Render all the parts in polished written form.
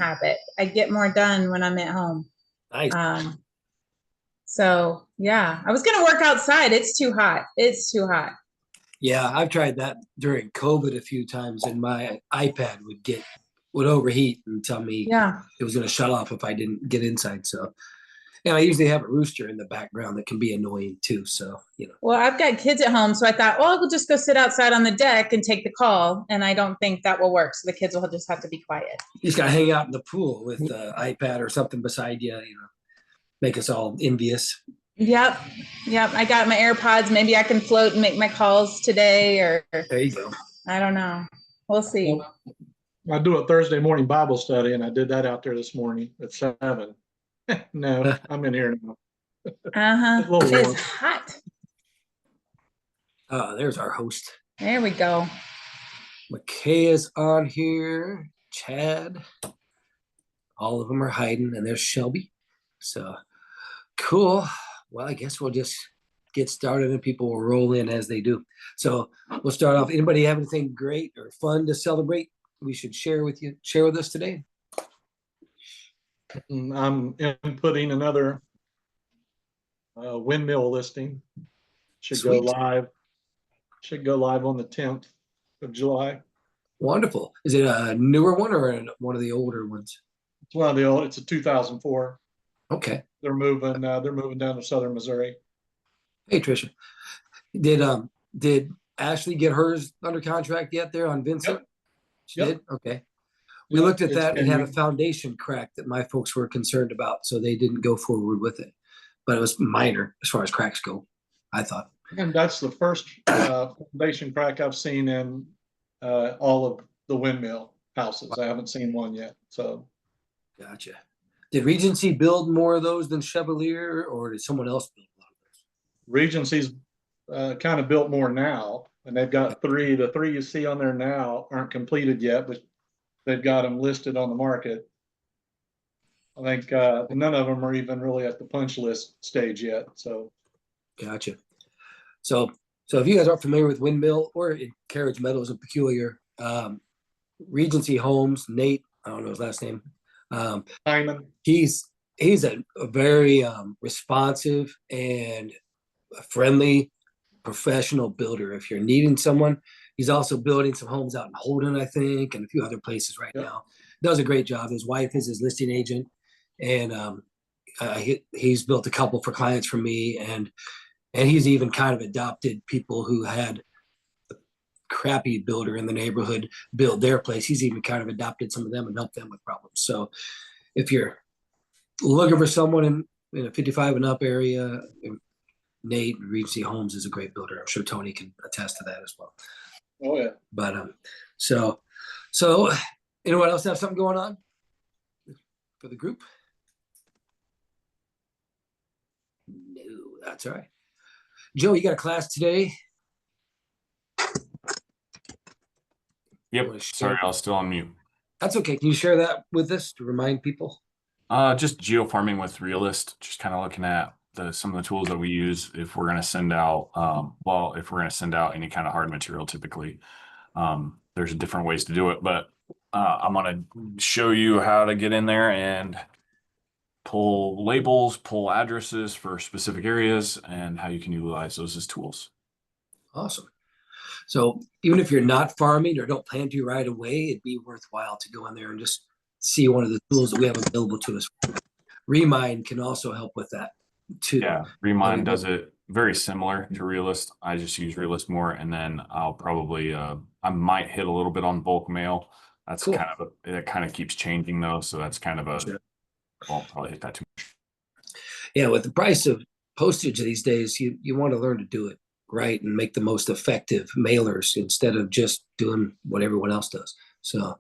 habit. I get more done when I'm at home. Nice. So yeah, I was going to work outside. It's too hot. It's too hot. Yeah, I've tried that during COVID a few times, and my iPad would overheat and tell me it was going to shut off if I didn't get inside. So, and I usually have a rooster in the background that can be annoying too. So, Well, I've got kids at home, so I thought, well, I'll just go sit outside on the deck and take the call. And I don't think that will work. So the kids will just have to be quiet. You just got to hang out in the pool with the iPad or something beside you, make us all envious. Yep. I got my AirPods. Maybe I can float and make my calls today, or there you go. I don't know. We'll see. Well, I do a Thursday morning Bible study, and I did that out there this morning at 7. No, I'm in here now. It's hot. There's our host. There we go. McKay is on here. Chad. All of them are hiding, and there's Shelby. So cool. Well, I guess we'll just get started and people will roll in as they do. So we'll start off. Anybody have anything great or fun to celebrate we should share with us today? I'm inputting another windmill listing. Should go live on the 10th of July. Wonderful. Is it a newer one or one of the older ones? It's one of the old. It's a 2004. Okay. They're moving down to southern Missouri. Hey Tricia, did Ashley get hers under contract yet there on Vincent? Yep. She did? Okay. We looked at that and had a foundation crack that my folks were concerned about, so they didn't go forward with it. But it was minor as far as cracks go, I thought. And that's the first foundation crack I've seen in all of the windmill houses. I haven't seen one yet. So, gotcha. Did Regency build more of those than Chevalier, or did someone else build a lot of those? Regency's kind of built more now, and they've got 3. The 3 you see on there now aren't completed yet, but they've got them listed on the market. I think none of them are even really at the punch list stage yet. So, gotcha. So if you guys aren't familiar with windmill or carriage metals in peculiar, Regency Homes, Nate, I don't know his last name. Hyman. He's a very responsive and friendly professional builder. If you're needing someone, he's also building some homes out in Holden, I think, and a few other places right now. Does a great job. His wife is his listing agent, and he's built a couple for clients for me, and he's even kind of adopted people who had a crappy builder in the neighborhood build their place. He's even kind of adopted some of them and helped them with problems. So if you're looking for someone in a 55 and up area, Nate Regency Homes is a great builder. I'm sure Tony can attest to that as well. Oh yeah. But so anyone else have something going on for the group? No, that's all right. Joe, you got a class today? Yep. Sorry, I was still on mute. That's okay. Can you share that with us to remind people? Just geofarming with Realist, just kind of looking at some of the tools that we use if we're going to send out, if we're going to send out any kind of hard material, typically. There's different ways to do it, but I'm going to show you how to get in there and pull labels, pull addresses for specific areas, and how you can utilize those as tools. Awesome. So even if you're not farming or don't plan to right away, it'd be worthwhile to go in there and just see one of the tools that we have available to us. Remind can also help with that too. Yeah, Remind does it very similar to Realist. I just use Realist more, and then I'll probably I might hit a little bit on bulk mail. That's cool. It kind of keeps changing though, so that's kind of won't probably hit that too much. Yeah, with the price of postage these days, you want to learn to do it right and make the most effective mailers instead of just doing what everyone else does. So,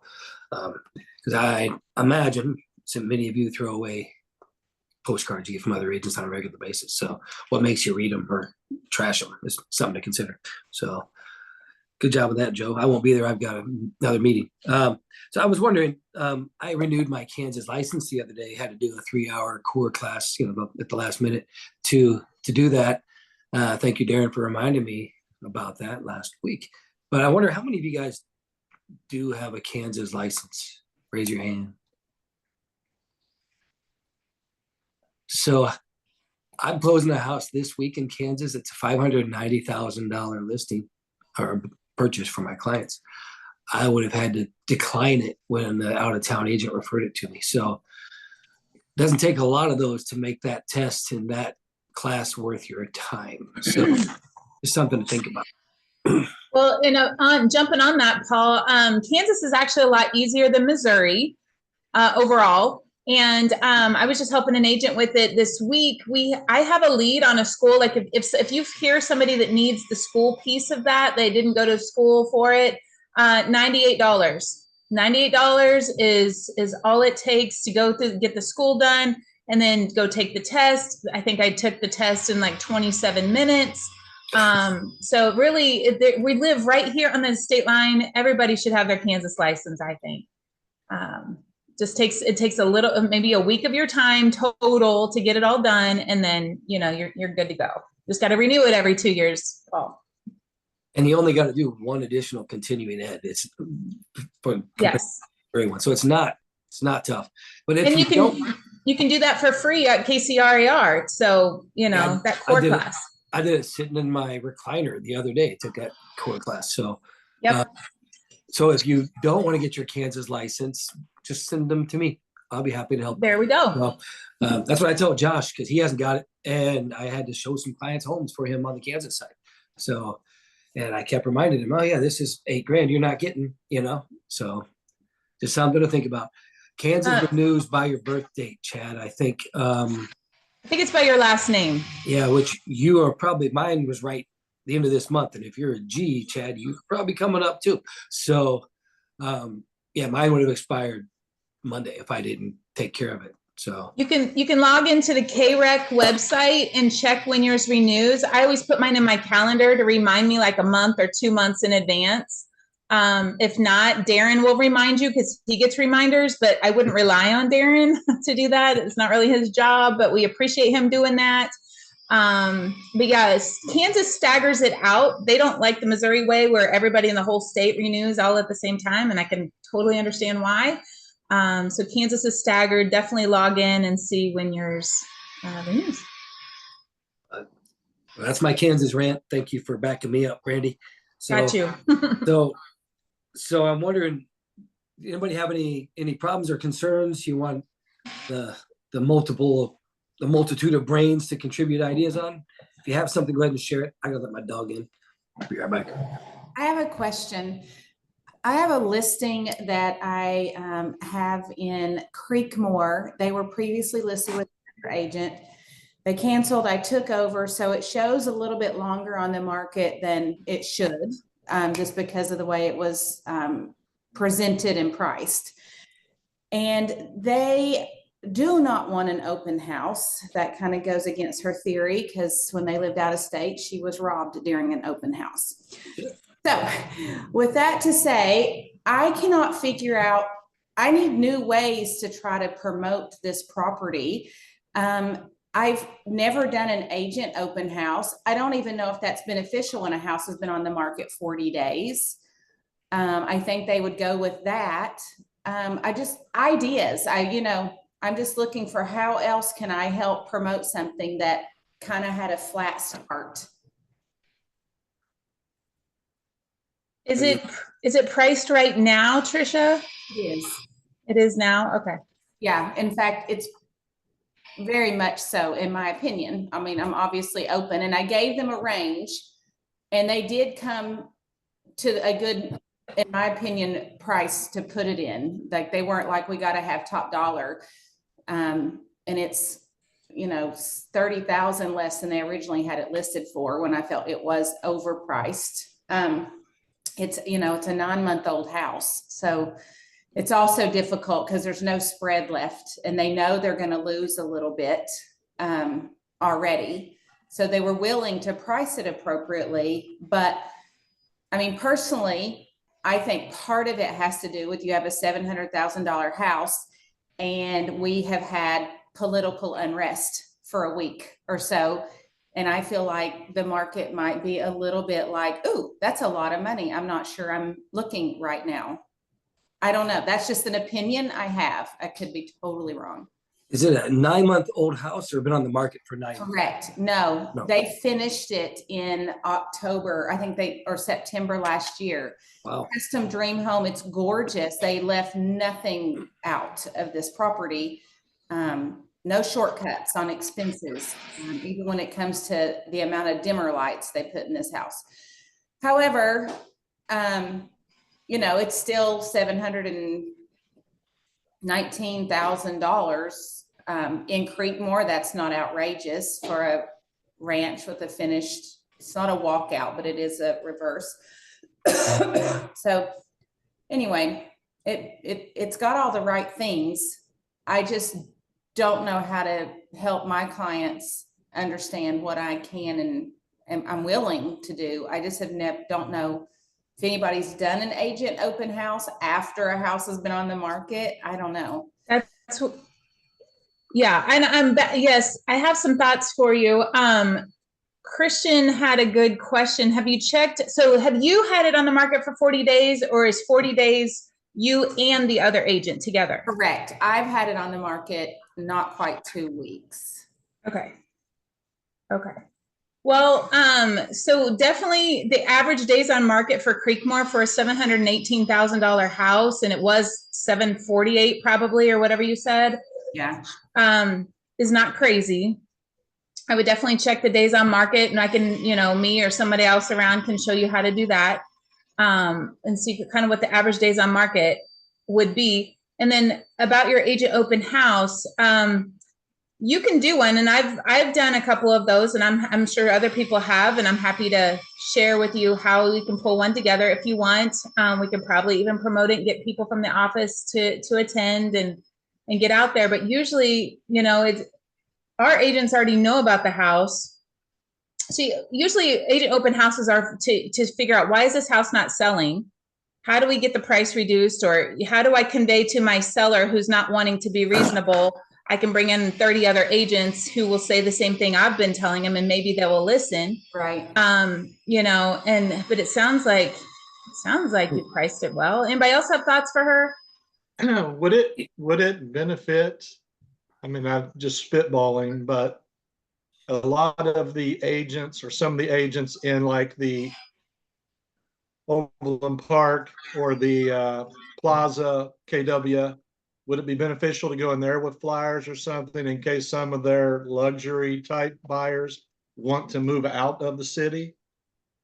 because I imagine so many of you throw away postcards you get from other agents on a regular basis. So what makes you read them or trash them is something to consider. So good job with that, Joe. I won't be there. I've got another meeting. So I was wondering, I renewed my Kansas license the other day, had to do a 3-hour core class, at the last minute to do that. Thank you, Darren, for reminding me about that last week. But I wonder how many of you guys do have a Kansas license? Raise your hand. So I'm closing a house this week in Kansas. It's a $590,000 listing or purchase for my clients. I would have had to decline it when the out of town agent referred it to me. So it doesn't take a lot of those to make that test in that class worth your time. So it's something to think about. Well, on jumping on that, Paul, Kansas is actually a lot easier than Missouri overall. And I was just helping an agent with it this week. I have a lead on a school. Like if you hear somebody that needs the school piece of that, they didn't go to school for it, $98. $98 is all it takes to go through, get the school done, and then go take the test. I think I took the test in like 27 minutes. So really, we live right here on the state line. Everybody should have their Kansas license, I think. It takes a little, maybe a week of your time total to get it all done, and then you're good to go. Just got to renew it every 2 years, Paul. And you only got to do one additional continuing ed. It's for Yes. everyone, so it's not tough. But if and you can do that for free at KCRAR. So that core class. I did it sitting in my recliner the other day. Took that core class. So, yep. So if you don't want to get your Kansas license, just send them to me. I'll be happy to help. There we go. Well, that's what I told Josh, because he hasn't got it, and I had to show some clients homes for him on the Kansas side. So, and I kept reminding him, oh yeah, this is $8,000 you're not getting, So, just something to think about. Kansas renews by your birth date, Chad. I think it's by your last name. Yeah, which you are probably. Mine was right the end of this month, and if you're a G, Chad, you're probably coming up too. So, yeah, mine would have expired Monday if I didn't take care of it. So you can log into the KREC website and check when yours renews. I always put mine in my calendar to remind me like a month or 2 months in advance. If not, Darren will remind you because he gets reminders, but I wouldn't rely on Darren to do that. It's not really his job, but we appreciate him doing that. But yes, Kansas staggers it out. They don't like the Missouri way where everybody in the whole state renews all at the same time. And I can totally understand why. So Kansas is staggered. Definitely log in and see when yours renews. Well, that's my Kansas rant. Thank you for backing me up, Brandy. So, got you. So I'm wondering, anybody have any problems or concerns you want the multitude of brains to contribute ideas on? If you have something, go ahead and share it. I gotta let my dog in. I'll be right back. I have a question. I have a listing that I have in Creekmore. They were previously listed with another agent. They canceled. I took over, so it shows a little bit longer on the market than it should, just because of the way it was presented and priced. And they do not want an open house. That kind of goes against her theory, because when they lived out of state, she was robbed during an open house. So with that to say, I cannot figure out, I need new ways to try to promote this property. I've never done an agent open house. I don't even know if that's beneficial when a house has been on the market 40 days. I think they would go with that. Ideas. I'm just looking for how else can I help promote something that kind of had a flat start. Is it priced right now, Trisha? It is. It is now? Okay. Yeah. In fact, it's very much so, in my opinion. I mean, I'm obviously open, and I gave them a range, and they did come to a good, in my opinion, price to put it in. Like, they weren't like, we got to have top dollar. And it's, 30,000 less than they originally had it listed for, when I felt it was overpriced. It's a 9-month-old house. So it's also difficult because there's no spread left, and they know they're going to lose a little bit already. So they were willing to price it appropriately. But I mean, personally, I think part of it has to do with, you have a $700,000 house, and we have had political unrest for a week or so. And I feel like the market might be a little bit like, ooh, that's a lot of money. I'm not sure I'm looking right now. I don't know. That's just an opinion I have. I could be totally wrong. Is it a 9-month-old house or been on the market for 9 years? Correct. No, No. they finished it in October, I think or September last year. Wow. Custom dream home. It's gorgeous. They left nothing out of this property. No shortcuts on expenses, even when it comes to the amount of dimmer lights they put in this house. However, you know, it's still $719,000 in Creekmore. That's not outrageous for a ranch with a finished, it's not a walkout, but it is a reverse. So anyway, it's got all the right things. I just don't know how to help my clients understand what I can and I'm willing to do. I just don't know if anybody's done an agent open house after a house has been on the market. I don't know. That's what, yeah. And yes, I have some thoughts for you. Christian had a good question. Have you checked? So have you had it on the market for 40 days or is 40 days you and the other agent together? Correct. I've had it on the market not quite 2 weeks. Okay. Okay. Well, so definitely the average days on market for Creekmore for a $718,000 house, and it was 748 probably, or whatever you said. Yeah. Is not crazy. I would definitely check the days on market, and I can, you know, me or somebody else around can show you how to do that. And see kind of what the average days on market would be. And then about your agent open house, you can do one, and I've done a couple of those, and I'm sure other people have, and I'm happy to share with you how we can pull one together if you want. We can probably even promote it and get people from the office to attend and get out there. But usually, you know, our agents already know about the house. See, usually agent open houses are to figure out, why is this house not selling? How do we get the price reduced? Or how do I convey to my seller who's not wanting to be reasonable? I can bring in 30 other agents who will say the same thing I've been telling them, and maybe they will listen. Right. You know, but it sounds like you priced it well. Anybody else have thoughts for her? Would it benefit? I mean, I'm just spitballing, but a lot of the agents or some of the agents in like the Overland Park or the Plaza KW, would it be beneficial to go in there with flyers or something in case some of their luxury type buyers want to move out of the city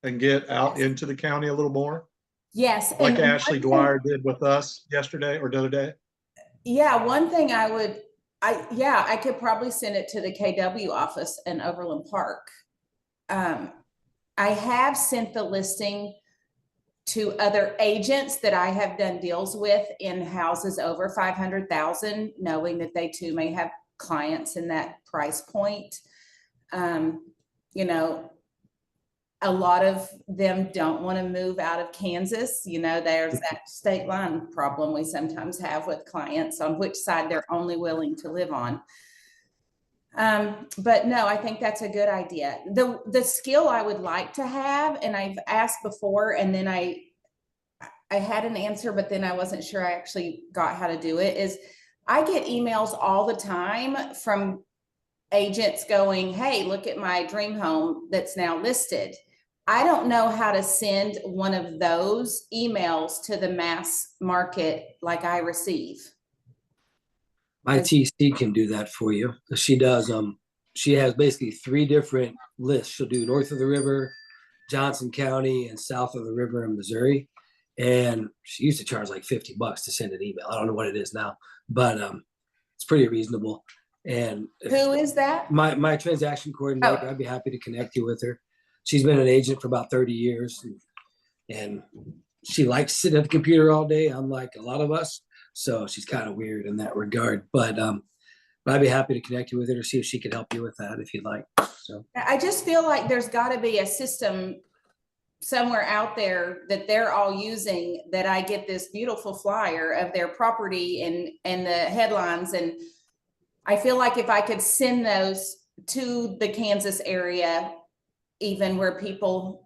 and get out into the county a little more? Yes. Like Ashley Dwyer did with us yesterday or the other day? Yeah, one thing I could probably send it to the KW office in Overland Park. I have sent the listing to other agents that I have done deals with in houses over 500,000, knowing that they too may have clients in that price point. You know, a lot of them don't want to move out of Kansas. You know, there's that state line problem we sometimes have with clients on which side they're only willing to live on. But no, I think that's a good idea. The skill I would like to have, and I've asked before, and then I had an answer, but then I wasn't sure I actually got how to do it, is I get emails all the time from agents going, hey, look at my dream home that's now listed. I don't know how to send one of those emails to the mass market like I receive. My TC can do that for you. She does. She has basically 3 different lists. She'll do north of the river, Johnson County, and south of the river in Missouri. And she used to charge like $50 to send an email. I don't know what it is now, but it's pretty reasonable. And who is that? My transaction coordinator. I'd be happy to connect you with her. She's been an agent for about 30 years, and she likes sitting at the computer all day, unlike a lot of us. So she's kind of weird in that regard. But I'd be happy to connect you with her to see if she could help you with that if you'd like. So I just feel like there's got to be a system somewhere out there that they're all using, that I get this beautiful flyer of their property and the headlines. And I feel like if I could send those to the Kansas area, even where people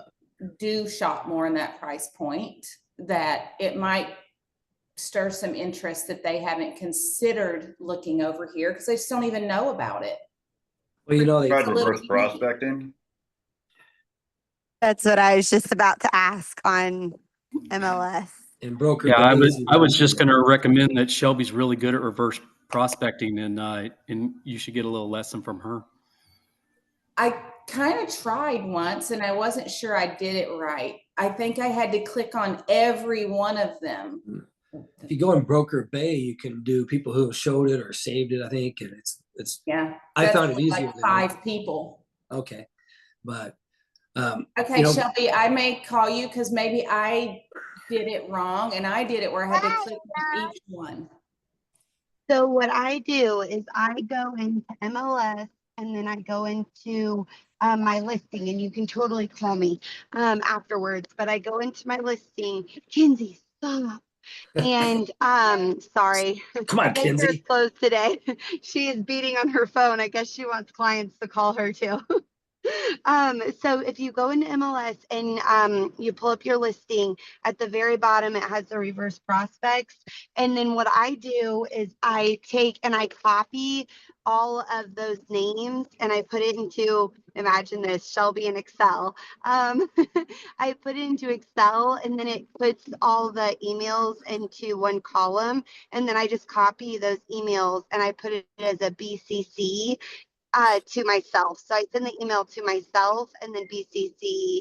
do shop more in that price point, that it might stir some interest that they haven't considered looking over here because they just don't even know about it. Well, you know, they Tried a little reverse prospecting. That's what I was just about to ask on MLS. in broker. Yeah, days, I was just going to recommend that Shelby's really good at reverse prospecting, and you should get a little lesson from her. I kind of tried once and I wasn't sure I did it right. I think I had to click on every one of them. If you go in Broker Bay, you can do people who have showed it or saved it, I think, and it's. Yeah. I That's found it easier. like 5 people. Okay, but Okay, you know, Shelby, I may call you because maybe I did it wrong and I did it where I had to click on each one. So what I do is I go into MLS and then I go into my listing, and you can totally call me afterwards, but I go into my listing. Kinsey, stop. And sorry. come on, Daycare's Kinsey. closed today. She is beating on her phone. I guess she wants clients to call her too. So if you go into MLS and you pull up your listing, at the very bottom it has the reverse prospects. And then what I do is I take and I copy all of those names and I put it into, imagine this, Shelby in Excel. I put it into Excel and then it puts all the emails into one column. And then I just copy those emails and I put it as a BCC to myself. So I send the email to myself and then BCC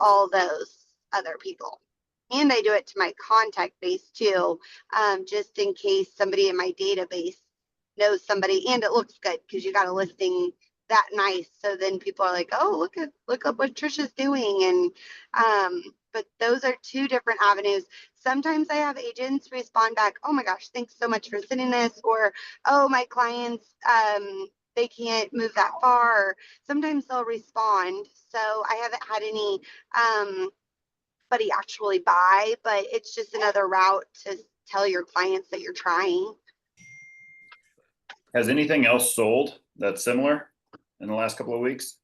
all those other people. And I do it to my contact base too, just in case somebody in my database knows somebody, and it looks good because you got a listing that nice. So then people are like, oh, look up what Trisha's doing. And but those are 2 different avenues. Sometimes I have agents respond back, oh my gosh, thanks so much for sending this, or oh, my clients they can't move that far. Sometimes they'll respond. So I haven't had anybody actually buy, but it's just another route to tell your clients that you're trying. Has anything else sold that's similar in the last couple of weeks?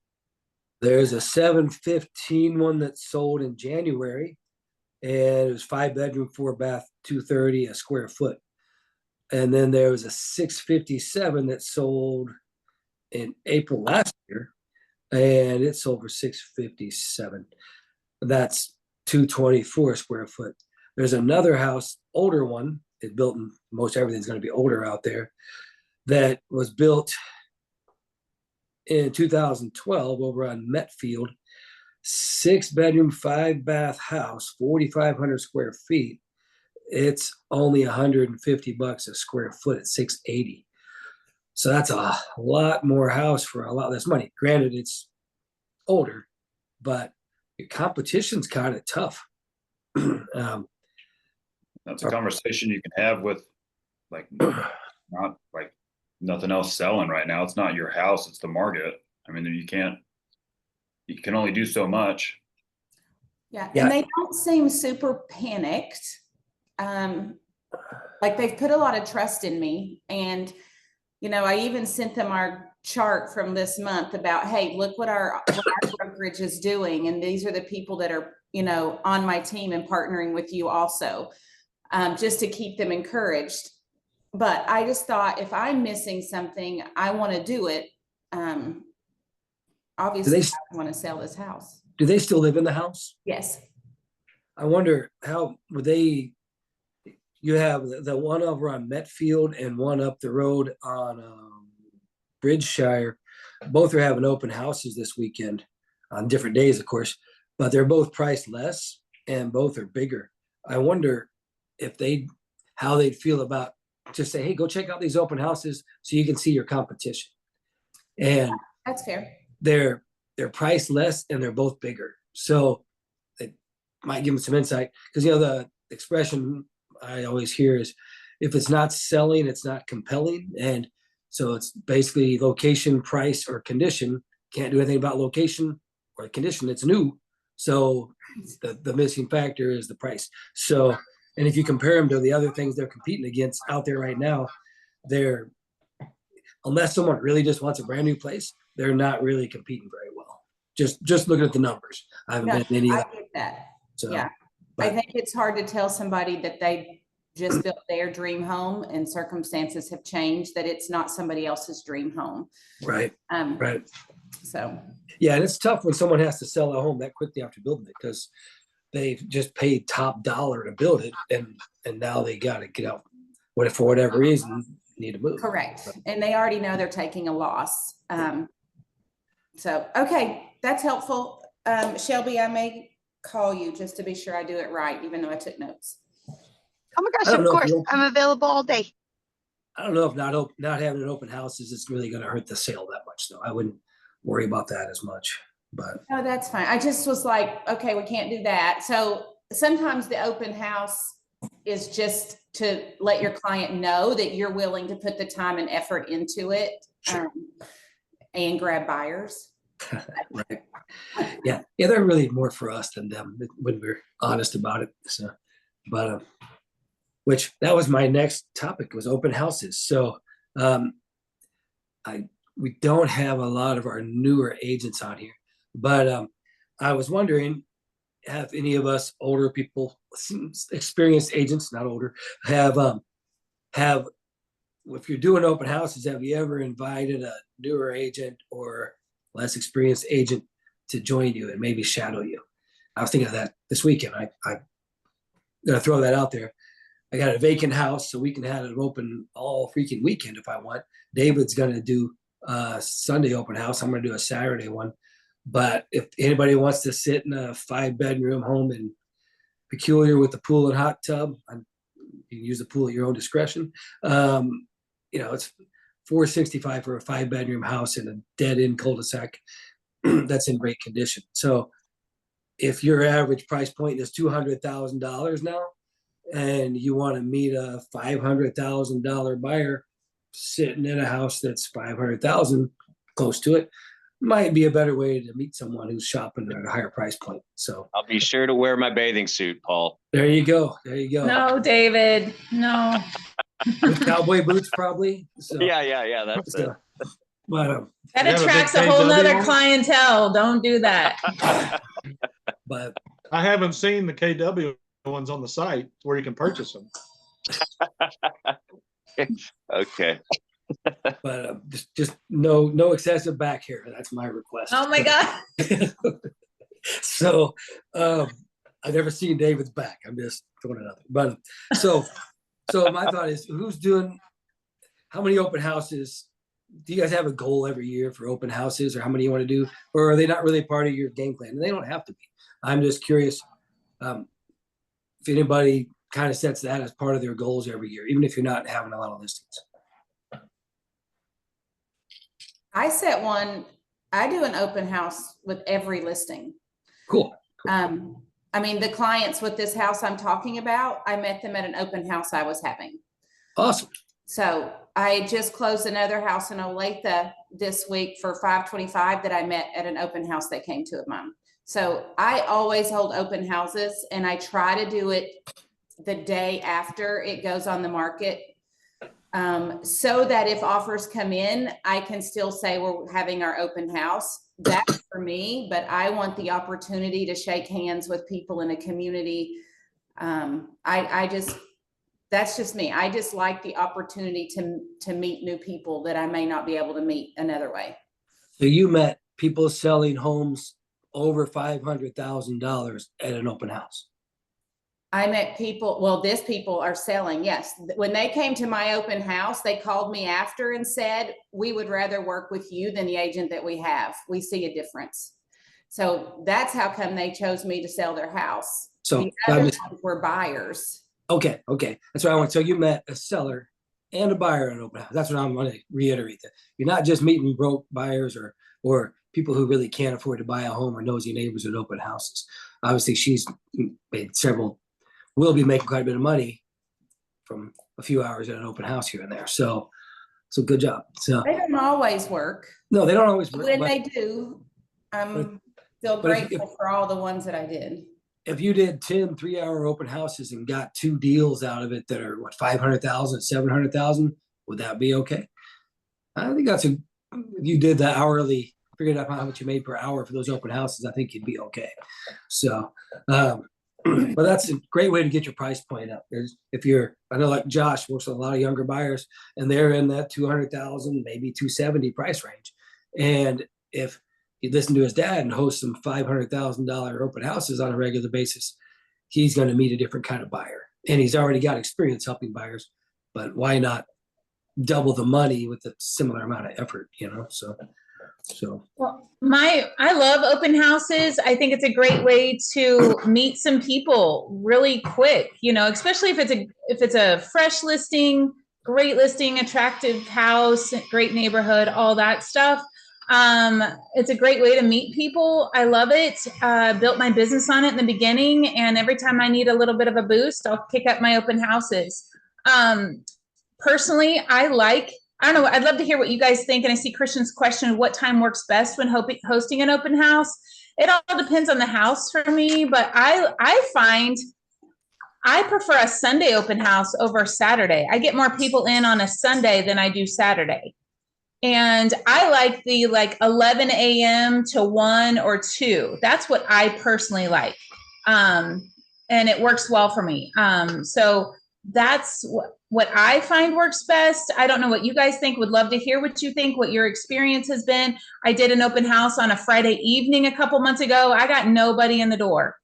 There's a 715 one that sold in January, and it was 5-bedroom, 4-bath, 230 a square foot. And then there was a 657 that sold in April last year, and it sold for 657. That's 224 square foot. There's another house, older one, it built in, most everything's going to be older out there, that was built in 2012 over on Metfield, 6-bedroom, 5-bath house, 4,500 square feet. It's only $150 a square foot at 680. So that's a lot more house for a lot less money. Granted, it's older, but your competition's kind of tough. That's a conversation you can have with, like, not like nothing else selling right now. It's not your house, it's the market. I mean, you can only do so much. Yeah. And they don't seem super panicked. Like they've put a lot of trust in me. And, you know, I even sent them our chart from this month about, hey, look what our brokerage is doing. And these are the people that are, you know, on my team and partnering with you also, just to keep them encouraged. But I just thought, if I'm missing something, I want to do it. Obviously, I want to sell this house. Do they still live in the house? Yes. I wonder how would they. You have the one over on Metfield and one up the road on Bridgeshire. Both are having open houses this weekend on different days, of course, but they're both priced less and both are bigger. I wonder if how they'd feel about just say, hey, go check out these open houses so you can see your competition. And that's fair. They're priced less and they're both bigger. So it might give them some insight, because, you know, the expression I always hear is, if it's not selling, it's not compelling. And so it's basically location, price, or condition. Can't do anything about location or condition. It's new. So the missing factor is the price. So, and if you compare them to the other things they're competing against out there right now, unless someone really just wants a brand new place, they're not really competing very well. Just looking at the numbers. I haven't been in any. I get that. So, yeah. But I think it's hard to tell somebody that they just built their dream home and circumstances have changed, that it's not somebody else's dream home. Right. Right. So. Yeah. And it's tough when someone has to sell a home that quickly after building it, because they've just paid top dollar to build it. And now they got to get out. What if for whatever reason need to move? Correct. And they already know they're taking a loss. So, okay, that's helpful. Shelby, I may call you just to be sure I do it right, even though I took notes. Oh my gosh, of course. I'm available all day. I don't know if not having an open house is really going to hurt the sale that much, though. I wouldn't worry about that as much. But no, that's fine. I just was like, okay, we can't do that. So sometimes the open house is just to let your client know that you're willing to put the time and effort into it. Sure. And grab buyers. Right. Yeah. They're really more for us than them when we're honest about it. So, but which that was my next topic, was open houses. So we don't have a lot of our newer agents on here, but I was wondering, have any of us older people, experienced agents, not older, have if you're doing open houses, have you ever invited a newer agent or less experienced agent to join you and maybe shadow you? I was thinking of that this weekend. I'm gonna throw that out there. I got a vacant house, so we can have it open all freaking weekend if I want. David's gonna do a Sunday open house. I'm gonna do a Saturday one. But if anybody wants to sit in a 5-bedroom home in Peculiar with the pool and hot tub, you can use the pool at your own discretion. It's $465 for a 5-bedroom house in a dead-end cul-de-sac that's in great condition. So if your average price point is $200,000 now, and you want to meet a $500,000 buyer sitting in a house that's $500,000, close to it, might be a better way to meet someone who's shopping at a higher price point. So I'll be sure to wear my bathing suit, Paul. There you go. No, David, no. With cowboy boots, probably. So, Yeah. That's it. But that attracts a whole nother clientele. Don't do that. But I haven't seen the KW ones on the site where you can purchase them. Okay. But just no excessive back hair. That's my request. Oh my God. So I've never seen David's back. I'm just throwing it out there. But so my thought is, how many open houses? Do you guys have a goal every year for open houses, or how many you want to do? Or are they not really part of your game plan? And they don't have to be. I'm just curious if anybody kind of sets that as part of their goals every year, even if you're not having a lot of listings. I set one. I do an open house with every listing. Cool. I mean, the clients with this house I'm talking about, I met them at an open house I was having. Awesome. So I just closed another house in Olathe this week for $525 that I met at an open house that came to of mine. So I always hold open houses, and I try to do it the day after it goes on the market, so that if offers come in, I can still say we're having our open house. That's for me, but I want the opportunity to shake hands with people in a community. That's just me. I just like the opportunity to meet new people that I may not be able to meet another way. So you met people selling homes over $500,000 at an open house? I met people, well, these people are selling, yes. When they came to my open house, they called me after and said, we would rather work with you than the agent that we have. We see a difference. So that's how come they chose me to sell their house. So the other ones were buyers. Okay. That's what I want. So you met a seller and a buyer at an open house. That's what I'm going to reiterate. That you're not just meeting broke buyers or people who really can't afford to buy a home or nosy neighbors at open houses. Obviously, she's made will be making quite a bit of money from a few hours at an open house here and there. So good job. So they don't always work. No, they don't always work. When they do, I'm still grateful for all the ones that I did. If you did 10 3-hour open houses and got 2 deals out of it that are what, 500,000, 700,000, would that be okay? I think if you did the hourly, figured out how much you made per hour for those open houses, I think you'd be okay. So, But that's a great way to get your price point up. I know like Josh works with a lot of younger buyers, and they're in that 200,000, maybe 270 price range. And if you listen to his dad and host some $500,000 open houses on a regular basis, he's going to meet a different kind of buyer. And he's already got experience helping buyers, but why not double the money with a similar amount of effort, So Well, I love open houses. I think it's a great way to meet some people really quick, especially if it's a fresh listing, great listing, attractive house, great neighborhood, all that stuff. It's a great way to meet people. I love it. Built my business on it in the beginning, and every time I need a little bit of a boost, I'll pick up my open houses. Personally, I don't know. I'd love to hear what you guys think. And I see Christian's question, what time works best when hosting an open house? It all depends on the house for me, but I find I prefer a Sunday open house over Saturday. I get more people in on a Sunday than I do Saturday. And I like the 11 a.m. to 1 or 2. That's what I personally like. And it works well for me. So that's what I find works best. I don't know what you guys think. Would love to hear what you think, what your experience has been. I did an open house on a Friday evening a couple months ago. I got nobody in the door.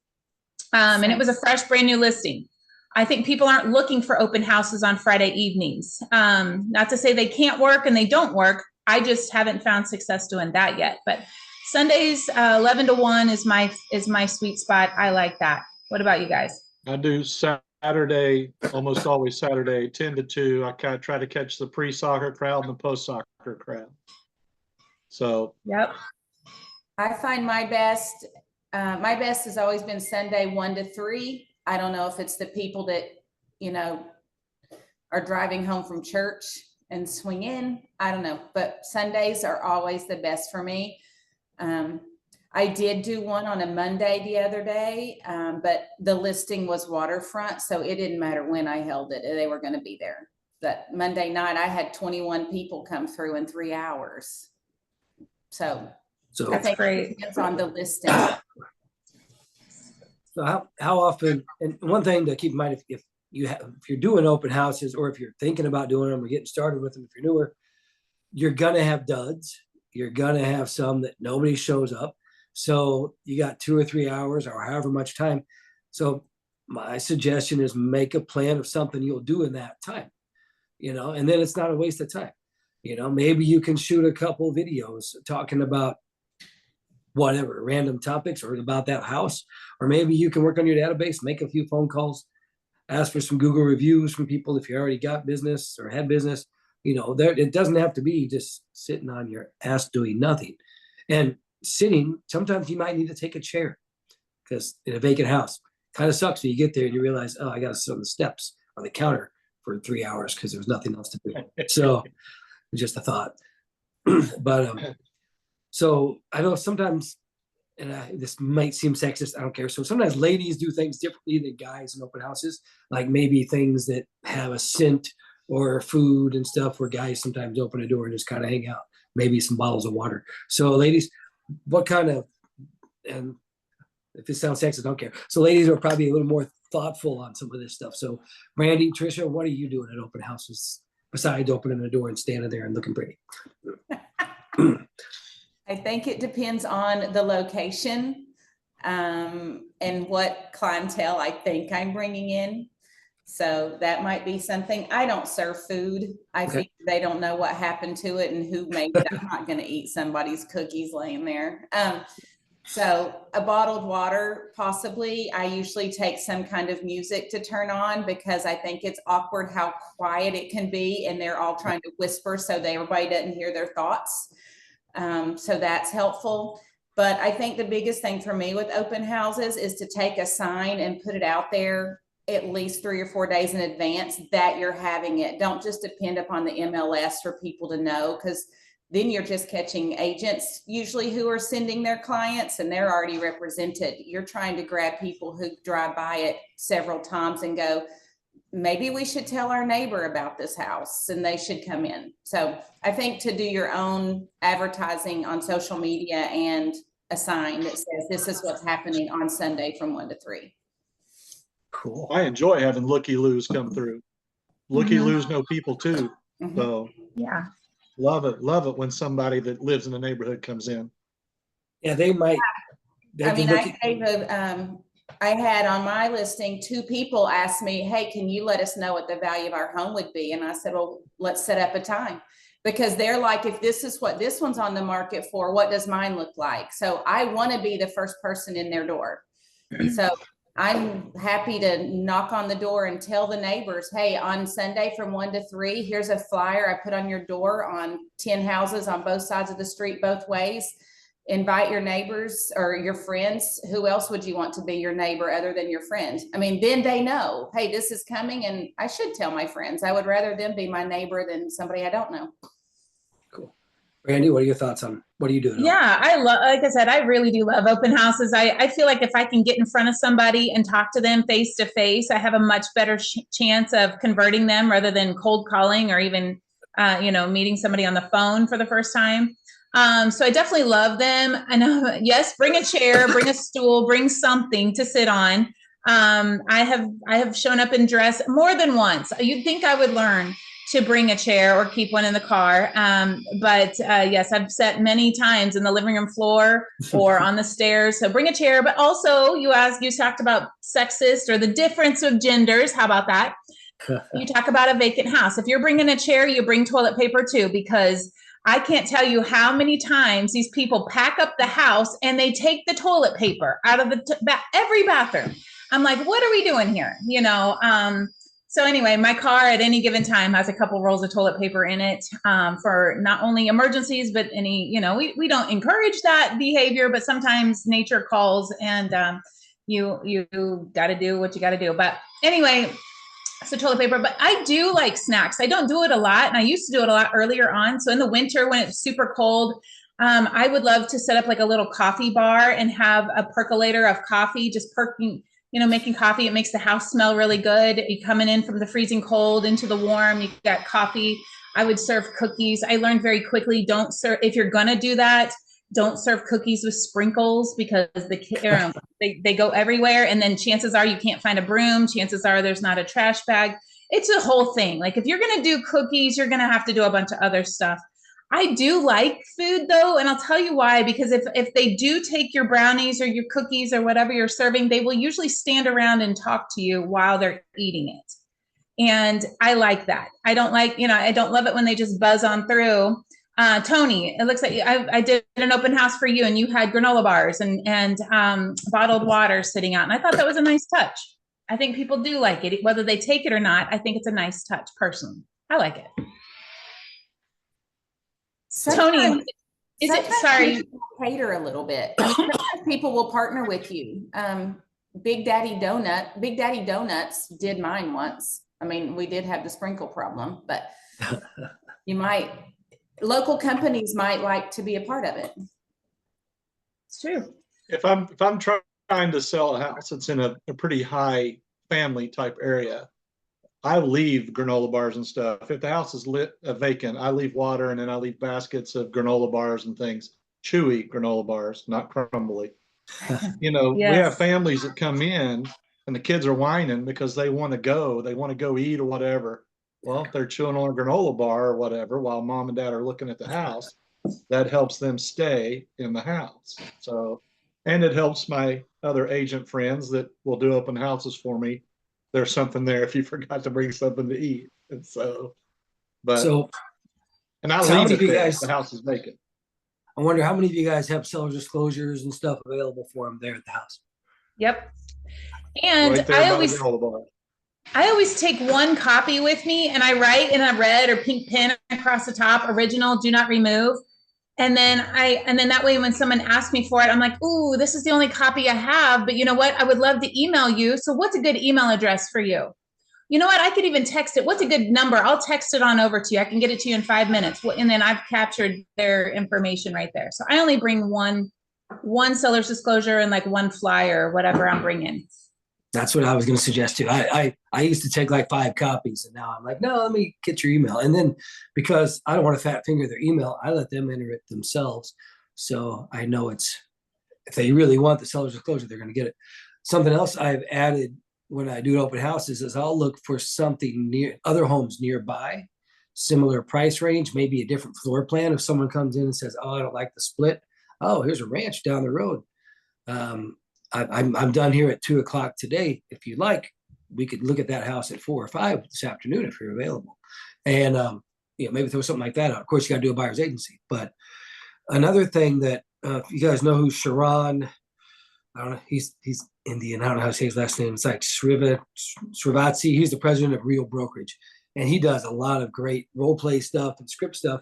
And it was a fresh, brand new listing. I think people aren't looking for open houses on Friday evenings. Not to say they can't work and they don't work. I just haven't found success doing that yet. But Sundays, 11 to 1 is my sweet spot. I like that. What about you guys? I do Saturday, almost always Saturday, 10 to 2. I kind of try to catch the pre-soccer crowd and the post-soccer crowd. So. Yep. I find my best has always been Sunday 1 to 3. I don't know if it's the people that, are driving home from church and swing in. I don't know, but Sundays are always the best for me. I did do one on a Monday the other day, but the listing was waterfront, so it didn't matter when I held it. They were going to be there. That Monday night, I had 21 people come through in 3 hours. So I think it depends on the listing. So how often, and one thing to keep in mind, if you're doing open houses, or if you're thinking about doing them or getting started with them, if you're newer, you're going to have duds. You're going to have some that nobody shows up. So you got 2 or 3 hours or however much time. So my suggestion is make a plan of something you'll do in that time, and then it's not a waste of time. Maybe you can shoot a couple videos talking about whatever, random topics or about that house, or maybe you can work on your database, make a few phone calls, ask for some Google reviews from people if you already got business or had business. It doesn't have to be just sitting on your ass doing nothing. And sitting, sometimes you might need to take a chair, because in a vacant house, kind of sucks when you get there and you realize, oh, I got to sit on the steps or the counter for 3 hours because there's nothing else to do. So just a thought. But so I know sometimes, and this might seem sexist, I don't care. So sometimes ladies do things differently than guys in open houses, like maybe things that have a scent or food and stuff, where guys sometimes open a door and just kind of hang out, maybe some bottles of water. So ladies, what kind of, and if it sounds sexist, I don't care. So ladies are probably a little more thoughtful on some of this stuff. So Brandy, Tricia, what are you doing at open houses besides opening the door and standing there and looking pretty? I think it depends on the location, and what clientele I think I'm bringing in. So that might be something. I don't serve food. I think they don't know what happened to it and who made it. I'm not going to eat somebody's cookies laying there. So a bottled water, possibly. I usually take some kind of music to turn on, because I think it's awkward how quiet it can be, and they're all trying to whisper so everybody doesn't hear their thoughts. So that's helpful. But I think the biggest thing for me with open houses is to take a sign and put it out there at least 3 or 4 days in advance that you're having it. Don't just depend upon the MLS for people to know, because then you're just catching agents usually who are sending their clients and they're already represented. You're trying to grab people who drive by it several times and go, maybe we should tell our neighbor about this house and they should come in. So I think to do your own advertising on social media and a sign that says this is what's happening on Sunday from 1 to 3. Cool. I enjoy having looky-loos come through. Looky-loos know people too. Mhm. So Yeah. love it when somebody that lives in the neighborhood comes in. Yeah, they might. They I can mean, look I gave I had on my listing, 2 people asked me, hey, can you let us know what the value of our home would be? And I said, well, let's set up a time, because they're like, if this is what this one's on the market for, what does mine look like? So I want to be the first person in their door. So I'm happy to knock on the door and tell the neighbors, hey, on Sunday from 1 to 3, here's a flyer I put on your door on 10 houses on both sides of the street, both ways. Invite your neighbors or your friends. Who else would you want to be your neighbor other than your friend? I mean, then they know, hey, this is coming, and I should tell my friends. I would rather them be my neighbor than somebody I don't know. Cool. Randy, what are your thoughts on what are you doing? Yeah, I love, like I said, I really do love open houses. I feel like if I can get in front of somebody and talk to them face to face, I have a much better chance of converting them rather than cold calling or even, meeting somebody on the phone for the first time. So I definitely love them. I know, yes, bring a chair, bring a stool, bring something to sit on. I have shown up in dress more than once. You'd think I would learn to bring a chair or keep one in the car. But yes, I've sat many times in the living room floor or on the stairs. So bring a chair, but also you talked about sexist or the difference of genders. How about that? You talk about a vacant house. If you're bringing a chair, you bring toilet paper too, because I can't tell you how many times these people pack up the house and they take the toilet paper out of every bathroom. I'm like, what are we doing here? So anyway, my car at any given time has a couple rolls of toilet paper in it for not only emergencies, but any, we don't encourage that behavior, but sometimes nature calls and you got to do what you got to do. But anyway, so toilet paper, but I do like snacks. I don't do it a lot, and I used to do it a lot earlier on. So in the winter when it's super cold, I would love to set up like a little coffee bar and have a percolator of coffee, just making coffee. It makes the house smell really good. You coming in from the freezing cold into the warm, you got coffee. I would serve cookies. I learned very quickly, don't serve, if you're gonna do that, don't serve cookies with sprinkles, because they go everywhere. And then chances are you can't find a broom. Chances are there's not a trash bag. It's a whole thing. Like if you're going to do cookies, you're going to have to do a bunch of other stuff. I do like food though. And I'll tell you why, because if they do take your brownies or your cookies or whatever you're serving, they will usually stand around and talk to you while they're eating it. And I like that. I don't love it when they just buzz on through. Tony, it looks like I did an open house for you and you had granola bars and bottled water sitting out. And I thought that was a nice touch. I think people do like it, whether they take it or not. I think it's a nice touch personally. I like it. Tony, is it, sorry. Cater a little bit. People will partner with you. Big Daddy Donuts did mine once. I mean, we did have the sprinkle problem, but local companies might like to be a part of it. It's true. If I'm trying to sell a house that's in a pretty high family type area, I leave granola bars and stuff. If the house is vacant, I leave water, and then I leave baskets of granola bars and things. Chewy granola bars, not crumbly. Yes. We have families that come in and the kids are whining because they want to go eat or whatever. Well, if they're chewing on a granola bar or whatever while mom and dad are looking at the house, that helps them stay in the house. So, and it helps my other agent friends that will do open houses for me. There's something there if you forgot to bring something to eat. And I leave it there if the house is vacant. I wonder how many of you guys have seller's disclosures and stuff available for them there at the house. Yep. And right I always take one copy with me and I write in a red or pink pen across the top, original, do not remove. And then that way, when someone asks me for it, I'm like, ooh, this is the only copy I have, but you know what? I would love to email you. So what's a good email address for you? You know what? I could even text it. What's a good number? I'll text it on over to you. I can get it to you in 5 minutes. And then I've captured their information right there. So I only bring one seller's disclosure and like one flyer or whatever I'm bringing. That's what I was going to suggest too. I used to take like 5 copies, and now I'm like, no, let me get your email. And then because I don't want to fat finger their email, I let them enter it themselves. So I know if they really want the seller's disclosure, they're going to get it. Something else I've added when I do open houses is I'll look for something near other homes nearby, similar price range, maybe a different floor plan. If someone comes in and says, "Oh, I don't like the split," oh, here's a ranch down the road. I'm done here at 2:00 today. If you like, we could look at that house at 4 or 5 this afternoon if you're available, and maybe throw something like that out. Of course, you got to do a buyer's agency. But another thing that you guys know who Sharon, I don't know, he's Indian. I don't know how to say his last name. It's like Srivatsi. He's the president of Real Brokerage, and he does a lot of great role play stuff and script stuff.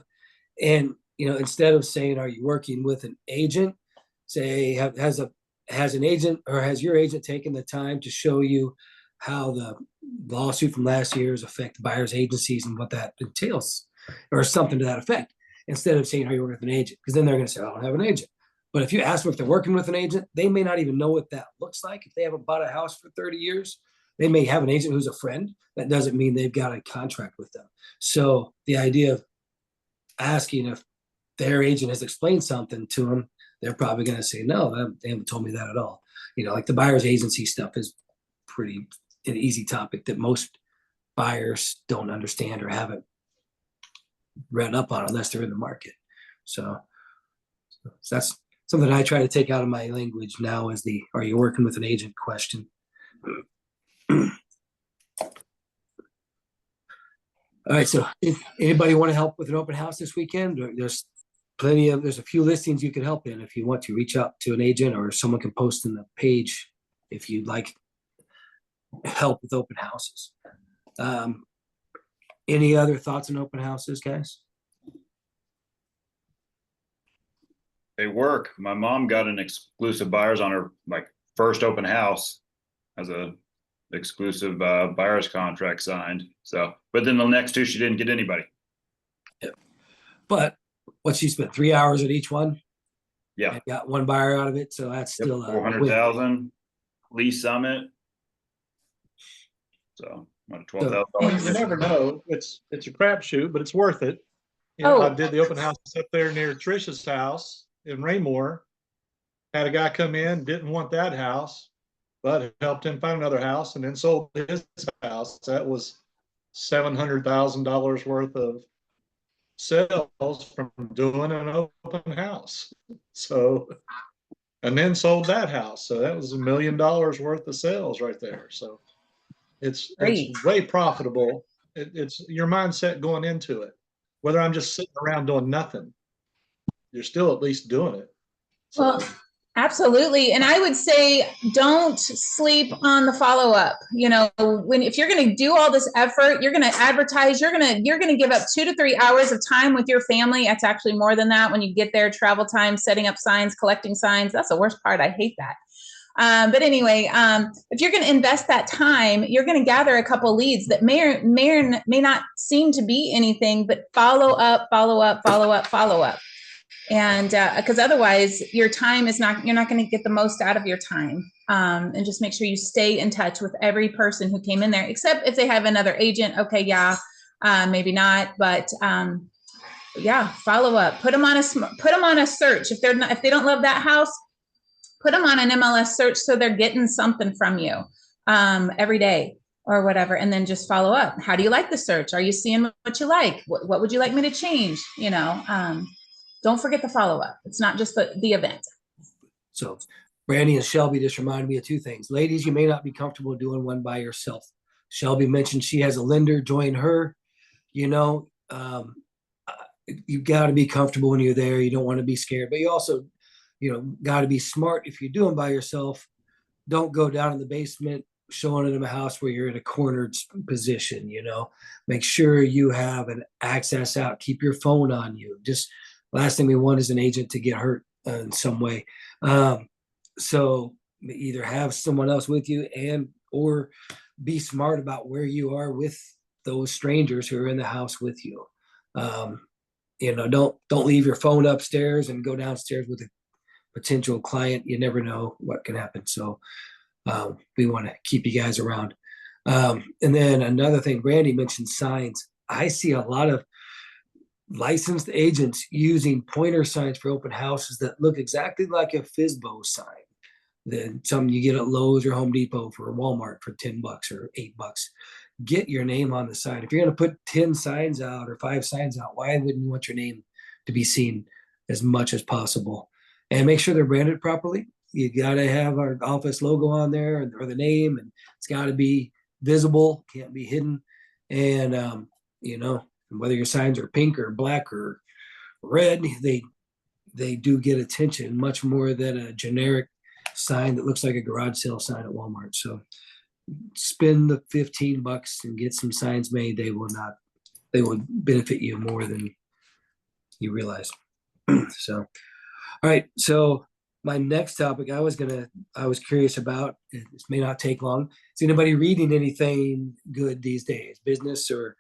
And instead of saying, "Are you working with an agent?" say, has an agent or has your agent taken the time to show you how the lawsuit from last year has affected buyers agencies and what that entails, or something to that effect, instead of saying, "Are you working with an agent?" Because then they're going to say, "I don't have an agent." But if you ask them if they're working with an agent, they may not even know what that looks like. If they haven't bought a house for 30 years, they may have an agent who's a friend. That doesn't mean they've got a contract with them. So the idea of asking if their agent has explained something to them, they're probably going to say, "No, they haven't told me that at all." Like the buyer's agency stuff is pretty an easy topic that most buyers don't understand or haven't read up on unless they're in the market. So that's something I try to take out of my language now is the "Are you working with an agent?" question. All right. So if anybody want to help with an open house this weekend, there's a few listings you can help in. If you want to reach out to an agent, or someone can post in the page if you'd like help with open houses. Any other thoughts on open houses, guys? They work. My mom got an exclusive buyers on her first open house as a exclusive buyer's contract signed. So, but then the next 2, she didn't get anybody. Yeah. But what, she spent 3 hours at each one? Yeah. And got one buyer out of it. So that's still 400,000 Lee Summit. So $12,000. You never know. It's a crapshoot, but it's worth it. I did the open house up there near Trisha's house in Raymore. Had a guy come in, didn't want that house, but helped him find another house and then sold his house. That was $700,000 worth of sales from doing an open house. So, and then sold that house. So that was $1 million worth of sales right there. So it's way profitable. It's your mindset going into it. Whether I'm just sitting around doing nothing, you're still at least doing it. So. Well, absolutely. And I would say don't sleep on the follow-up. If you're going to do all this effort, you're going to advertise, you're going to give up 2 to 3 hours of time with your family. It's actually more than that when you get there, travel time, setting up signs, collecting signs. That's the worst part. I hate that. But anyway, if you're going to invest that time, you're going to gather a couple leads that may or may not seem to be anything, but follow up. And because otherwise your time you're not going to get the most out of your time. And just make sure you stay in touch with every person who came in there, except if they have another agent. Okay. Yeah. Maybe not, but follow up, put them on a search. If they don't love that house, put them on an MLS search. So they're getting something from you every day or whatever. And then just follow up. How do you like the search? Are you seeing what you like? What would you like me to change? Don't forget the follow-up. It's not just the event. So Brandy and Shelby just reminded me of 2 things. Ladies, you may not be comfortable doing one by yourself. Shelby mentioned she has a lender join her. You got to be comfortable when you're there. You don't want to be scared, but you also, got to be smart. If you do them by yourself, don't go down in the basement showing them a house where you're in a cornered position. Make sure you have an access out. Keep your phone on you. Just last thing we want is an agent to get hurt in some way. So either have someone else with you or be smart about where you are with those strangers who are in the house with you. Don't leave your phone upstairs and go downstairs with a potential client. You never know what can happen. So we want to keep you guys around. And then another thing, Brandy mentioned signs. I see a lot of licensed agents using pointer signs for open houses that look exactly like a FSBO sign. than something you get at Lowe's or Home Depot for Walmart for $10 or $8. Get your name on the sign. If you're going to put 10 signs out or 5 signs out, why wouldn't you want your name to be seen as much as possible? And make sure they're branded properly. You got to have our office logo on there or the name, and it's got to be visible, can't be hidden. And, whether your signs are pink or black or red, they do get attention much more than a generic sign that looks like a garage sale sign at Walmart. So spend the $15 and get some signs made. They will benefit you more than you realize. So, all right. So my next topic I was curious about, this may not take long. Is anybody reading anything good these days? Business or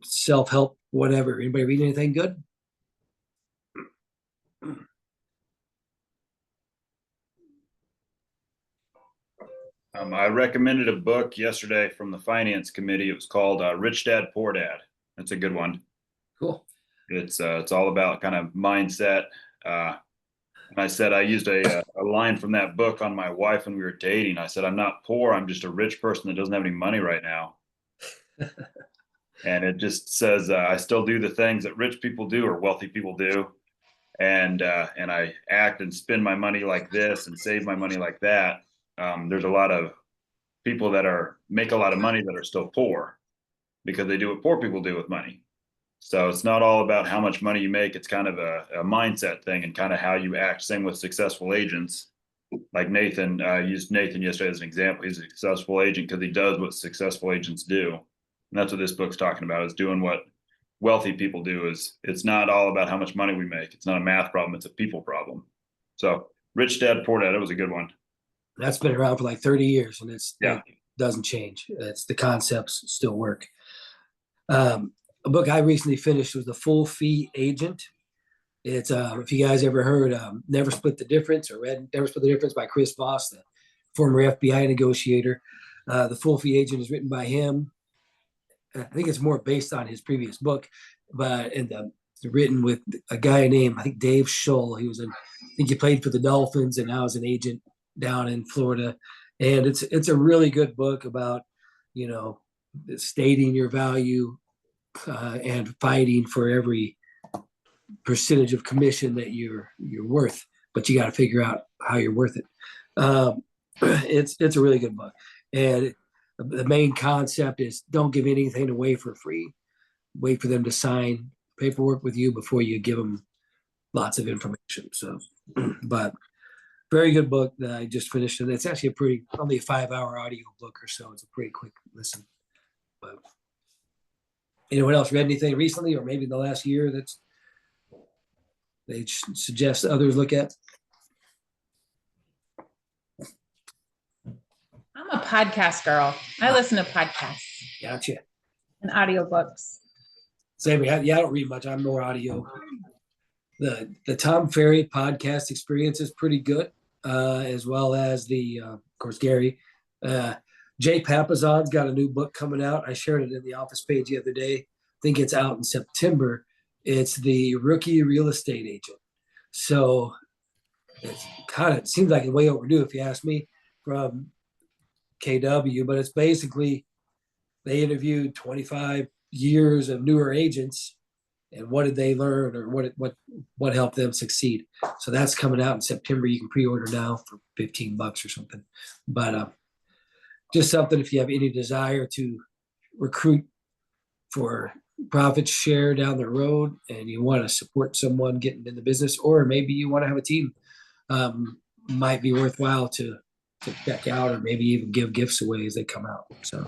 self-help, whatever. Anybody reading anything good? I recommended a book yesterday from the finance committee. It was called Rich Dad, Poor Dad. It's a good one. Cool. It's all about kind of mindset. And I said, I used a line from that book on my wife when we were dating. I said, I'm not poor. I'm just a rich person that doesn't have any money right now. And it just says, I still do the things that rich people do or wealthy people do. And I act and spend my money like this and save my money like that. There's a lot of people that make a lot of money that are still poor because they do what poor people do with money. So it's not all about how much money you make. It's kind of a mindset thing and kind of how you act. Same with successful agents. Like Nathan, used Nathan yesterday as an example. He's a successful agent because he does what successful agents do. And that's what this book's talking about, is doing what wealthy people do. It's not all about how much money we make. It's not a math problem. It's a people problem. So Rich Dad, Poor Dad, it was a good one. That's been around for like 30 years and it Yeah. doesn't change. It's the concepts still work. A book I recently finished was The Full Fee Agent. It's if you guys ever heard Never Split the Difference or read Never Split the Difference by Chris Voss, the former FBI negotiator. The Full Fee Agent is written by him. I think it's more based on his previous book, but written with a guy named, I think, Dave Shull. I think he played for the Dolphins and now is an agent down in Florida. And it's a really good book about, stating your value and fighting for every percentage of commission that you're worth, but you got to figure out how you're worth it. It's a really good book. And the main concept is don't give anything away for free. Wait for them to sign paperwork with you before you give them lots of information. So, but very good book that I just finished. And it's actually only a 5-hour audio book or so. It's a pretty quick listen. But anyone else read anything recently or maybe in the last year they suggest others look at? I'm a podcast girl. I listen to podcasts Gotcha. and audiobooks. Same. Yeah, I don't read much. I'm more audio. The Tom Ferry podcast experience is pretty good, as well as of course, Gary. Jay Papasan's got a new book coming out. I shared it in the office page the other day. I think it's out in September. It's The Rookie Real Estate Agent. So it seems like it's way overdue if you ask me, from KW, but it's basically they interviewed 25 years of newer agents and what did they learn or what helped them succeed. So that's coming out in September. You can pre-order now for $15 or something. But just something if you have any desire to recruit for profit share down the road and you want to support someone getting in the business, or maybe you want to have a team, might be worthwhile to check out, or maybe even give gifts away as they come out. So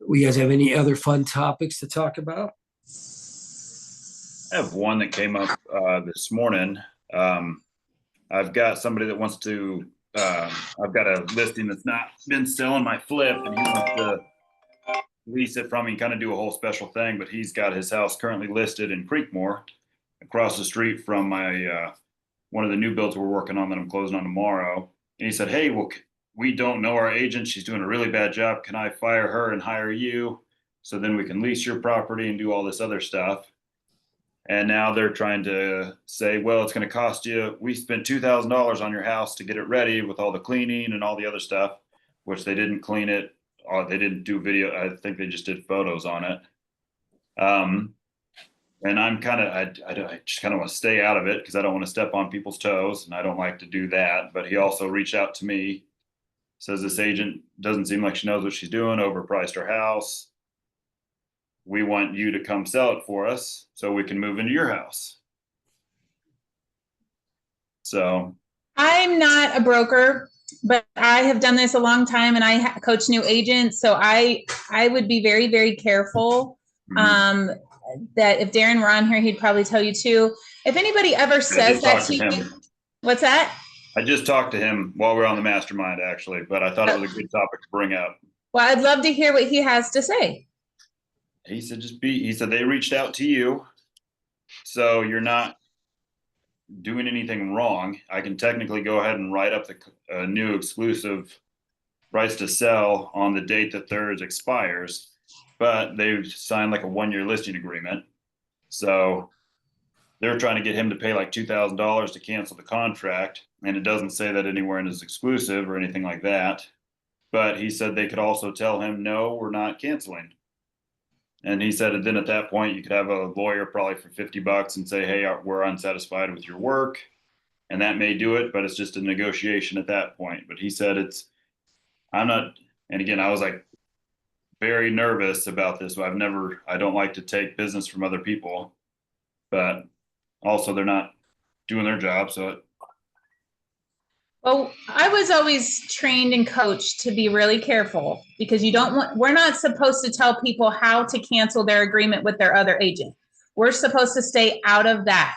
we guys have any other fun topics to talk about? I have one that came up this morning. I've got somebody that wants to, I've got a listing that's not been selling my flip, and he wants to lease it from me and kind of do a whole special thing, but he's got his house currently listed in Creekmore across the street from my one of the new builds we're working on that I'm closing on tomorrow. And he said, hey, well, we don't know our agent. She's doing a really bad job. Can I fire her and hire you? so then we can lease your property and do all this other stuff. And now they're trying to say, well, it's going to cost you, we spent $2,000 on your house to get it ready with all the cleaning and all the other stuff, which they didn't clean it. Or they didn't do video. I think they just did photos on it. And I'm kind of, I just kind of want to stay out of it because I don't want to step on people's toes and I don't like to do that. But he also reached out to me, says this agent doesn't seem like she knows what she's doing, overpriced her house. We want you to come sell it for us so we can move into your house. So I'm not a broker, but I have done this a long time and I coach new agents. So I would be very, very careful. That if Darren were on here, he'd probably tell you too. If anybody ever says that to you, what's that? I just talked to him while we we're on the mastermind actually, but I thought it was a good topic to bring up. Well, I'd love to hear what he has to say. He said, he said they reached out to you. So you're not doing anything wrong. I can technically go ahead and write up the new exclusive rights to sell on the date that theirs expires, but they've signed like a 1-year listing agreement. So they're trying to get him to pay like $2,000 to cancel the contract. And it doesn't say that anywhere in his exclusive or anything like that. But he said they could also tell him, no, we're not canceling. And he said, and then at that point, you could have a lawyer probably for $50 and say, hey, we're unsatisfied with your work. And that may do it, but it's just a negotiation at that point. But he said I'm not, and again, I was like very nervous about this. I don't like to take business from other people, but also they're not doing their job. So Well, I was always trained and coached to be really careful because we're not supposed to tell people how to cancel their agreement with their other agent. We're supposed to stay out of that.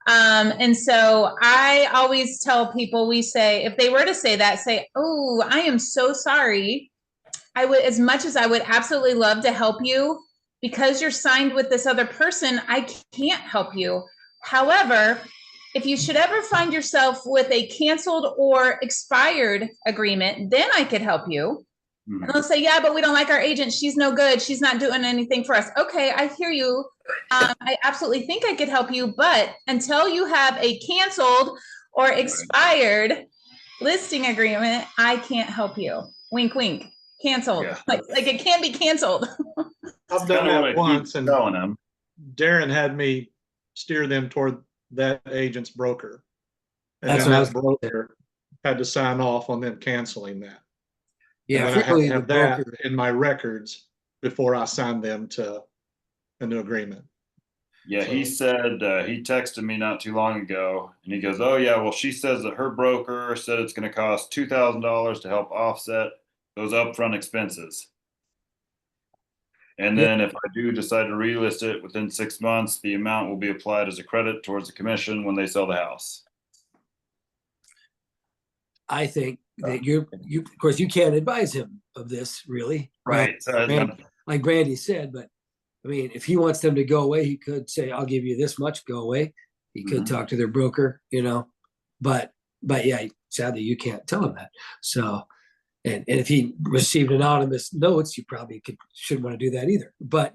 And so I always tell people, we say, if they were to say that, say, oh, I am so sorry. I would, as much as I would absolutely love to help you, because you're signed with this other person, I can't help you. However, if you should ever find yourself with a canceled or expired agreement, then I could help you. Mm-hmm. And they'll say, yeah, but we don't like our agent. She's no good. She's not doing anything for us. Okay, I hear you. I absolutely think I could help you. But until you have a canceled or expired listing agreement, I can't help you. Wink, wink. Canceled. Yeah. Like it can't be canceled. I've done that once, and Darren had me steer them toward that agent's broker. And that's then that broker had to sign off on them canceling that. Yeah, I had to have that in my records before I signed them to a new agreement. Yeah, so, he said, he texted me not too long ago, and he goes, oh yeah, well, she says that her broker said it's going to cost $2,000 to help offset those upfront expenses. And then if I do decide to relist it within 6 months, the amount will be applied as a credit towards the commission when they sell the house. I think that you of course you can't advise him of this really. Right. Like Brandy said, but I mean, if he wants them to go away, he could say, I'll give you this much, go away. He could talk to their broker, but yeah, sadly you can't tell him that. So, and if he received anonymous notes, you probably shouldn't want to do that either. But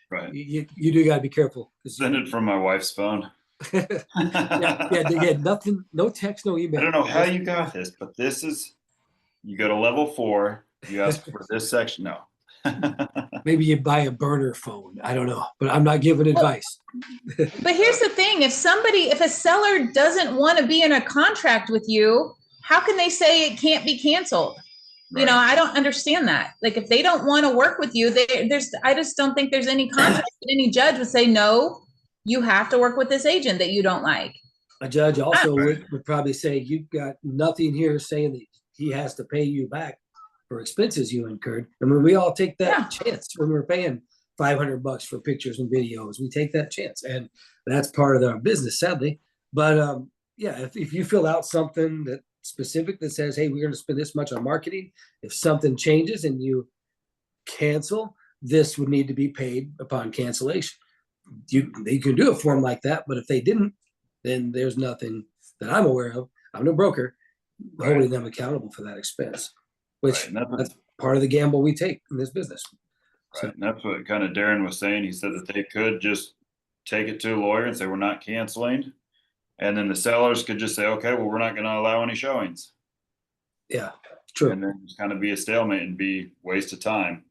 right. You do got to be careful. Send it from my wife's phone. yeah, nothing, no text, no email. I don't know how you got this, but this is, you go to level 4, you ask for this section. No. Maybe you buy a burner phone. I don't know, but I'm not giving advice. But here's the thing. If a seller doesn't want to be in a contract with you, how can they say it can't be canceled? Right. I don't understand that. Like, if they don't want to work with you, I just don't think there's any contract that any judge would say, no, you have to work with this agent that you don't like. A judge also would probably say, you've got nothing here saying that he has to pay you back for expenses you incurred. I mean, we all take that chance when we're paying $500 for pictures and videos. We take that chance, and that's part of our business, sadly. But if you fill out something that specific that says, hey, we're going to spend this much on marketing, if something changes and you cancel, this would need to be paid upon cancellation. You can do a form like that, but if they didn't, then there's nothing that I'm aware of. I'm no broker holding them accountable for that expense, which that's part of the gamble we take in this business. So, And that's what kind of Darren was saying. He said that they could just take it to a lawyer and say, we're not canceling. And then the sellers could just say, okay, well, we're not going to allow any showings. yeah, true. And then just kind of be a stalemate and be waste of time.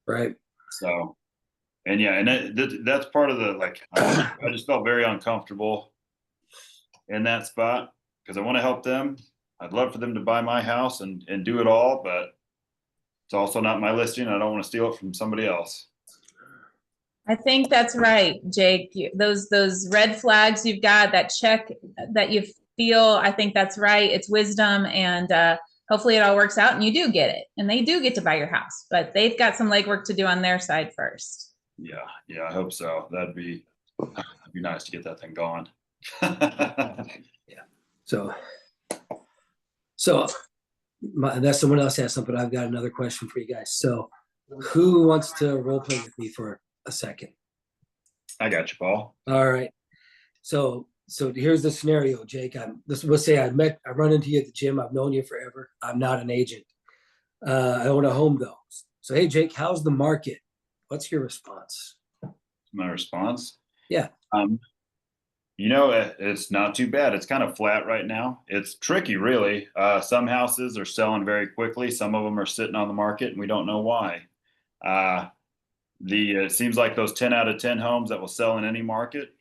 Right. So, and yeah, and that's part of the, like, I just felt very uncomfortable in that spot because I want to help them. I'd love for them to buy my house and do it all, but it's also not my listing. I don't want to steal it from somebody else. I think that's right, Jake. Those red flags you've got, that check that you feel, I think that's right. It's wisdom, and hopefully it all works out and you do get it and they do get to buy your house, but they've got some legwork to do on their side first. Yeah, I hope so. That'd be nice to get that thing going. Yeah. So unless someone else has something, I've got another question for you guys. So who wants to role play with me for a second? I got you, Paul. All right. So here's the scenario, Jake. Let's say I run into you at the gym. I've known you forever. I'm not an agent. I own a home though. So, hey, Jake, how's the market? What's your response? My response? Yeah. It's not too bad. It's kind of flat right now. It's tricky, really. Some houses are selling very quickly. Some of them are sitting on the market, and we don't know why. It seems like those 10 out of 10 homes that will sell in any market